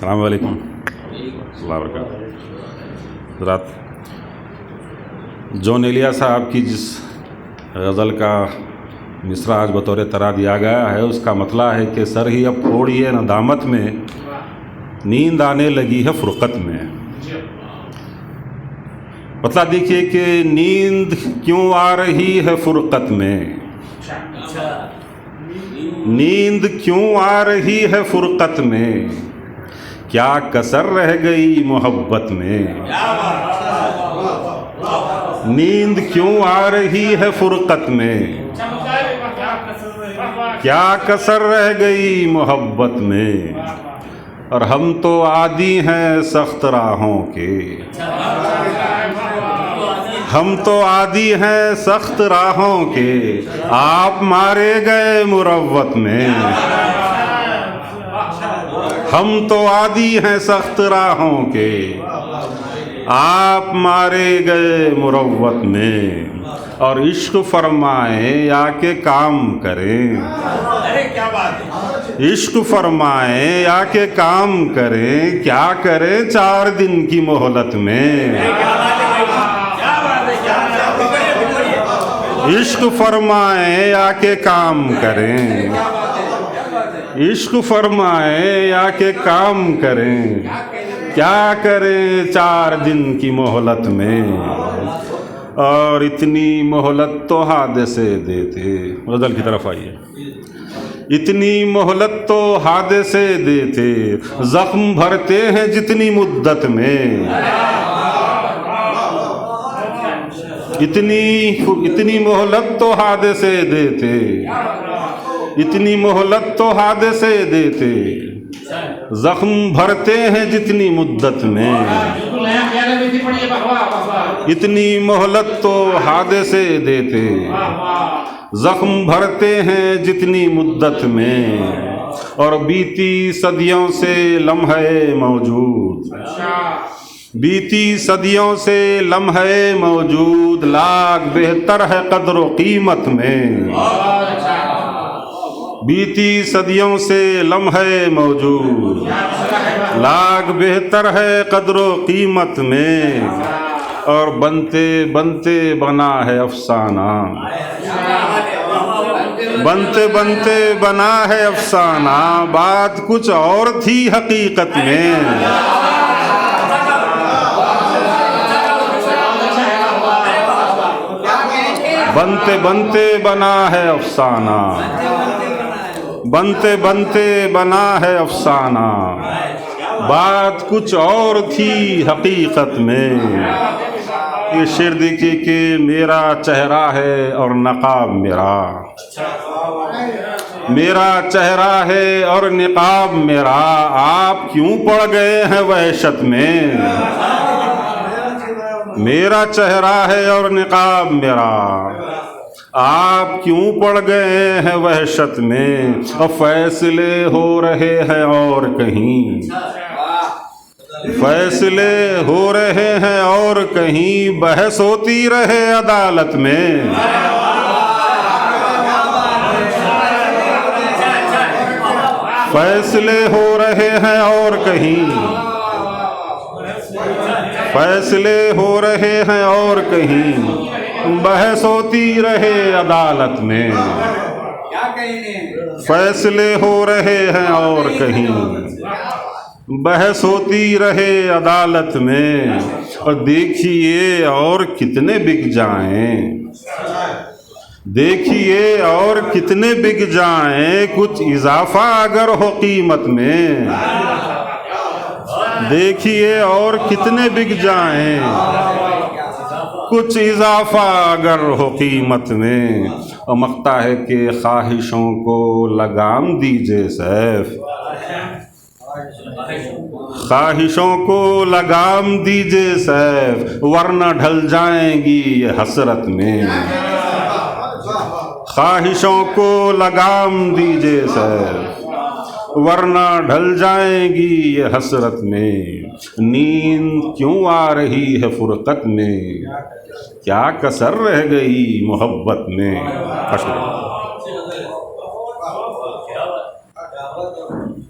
السلام علیکم اللہ وبرکاتہ. حضرات، جون ایلیا صاحب کی جس غزل کا مصرع آج بطور طرح دیا گیا ہے، اس کا مطلع ہے کہ سر ہی اب پھوڑیے ندامت میں، نیند آنے لگی ہے فرقت میں. مطلع دیکھیے کہ نیند کیوں آ رہی ہے فرقت میں، نیند کیوں آ رہی ہے فرقت میں، کیا کسر رہ گئی محبت میں. نیند کیوں آ رہی ہے فرقت میں، کیا کسر رہ گئی محبت میں. اور ہم تو عادی ہیں سخت راہوں کے، ہم تو عادی ہیں سخت راہوں کے، آپ مارے گئے مروت میں. ہم تو عادی ہیں سخت راہوں کے، آپ مارے گئے مروت میں. اور عشق فرمائیں یا کہ کام کریں، عشق فرمائیں یا کہ کام کریں، کیا کریں 4 دن کی مہلت میں. عشق فرمائیں یا کہ کام کریں، عشق فرمائیں یا کہ کام کریں، کیا کریں 4 دن کی مہلت میں. اور اتنی مہلت تو حادثے دیتے، غزل کی طرف آئیے. اتنی مہلت تو حادثے دیتے، زخم بھرتے ہیں جتنی مدت میں. اتنی مہلت تو حادثے دیتے، اتنی مہلت تو حادثے دیتے، زخم بھرتے ہیں جتنی مدت میں. اتنی مہلت تو حادثے دیتے، زخم بھرتے ہیں جتنی مدت میں. اور بیتی صدیوں سے لمحے موجود، بیتی صدیوں سے لمحے موجود، لاکھ بہتر ہے قدر و قیمت میں. بیتی صدیوں سے لمحے موجود، لاکھ بہتر ہے قدر و قیمت میں. اور بنتے بنتے بنا ہے افسانہ، بنتے بنتے بنا ہے افسانہ، بات کچھ اور تھی حقیقت میں. بنتے بنتے بنا ہے افسانہ، بنتے بنتے بنا ہے افسانہ، بات کچھ اور تھی حقیقت میں. یہ شعر دیکھیے کہ میرا چہرہ ہے اور نقاب میرا، میرا چہرہ ہے اور نقاب میرا، آپ کیوں پڑ گئے ہیں وحشت میں. میرا چہرہ ہے اور نقاب میرا، آپ کیوں پڑ گئے ہیں وحشت میں. اور فیصلے ہو رہے ہیں اور کہیں، فیصلے ہو رہے ہیں اور کہیں، بحث ہوتی رہے عدالت میں. فیصلے ہو رہے ہیں اور کہیں، فیصلے ہو رہے ہیں اور کہیں، بحث ہوتی رہے عدالت میں. فیصلے ہو رہے ہیں اور کہیں، بحث ہوتی رہے عدالت میں. اور دیکھیے اور کتنے بک جائیں، دیکھیے اور کتنے بک جائیں، کچھ اضافہ اگر ہو قیمت میں. دیکھیے اور کتنے بک جائیں، کچھ اضافہ اگر ہو قیمت میں. اور مقطع ہے کہ خواہشوں کو لگام دیجئے سیف، خواہشوں کو لگام دیجئے سیف، ورنہ ڈھل جائیں گی یہ حسرت میں. خواہشوں کو لگام دیجئے سیف، ورنہ ڈھل جائیں گی یہ حسرت میں. نیند کیوں آ رہی ہے فرقت میں، کیا کسر رہ گئی محبت میں.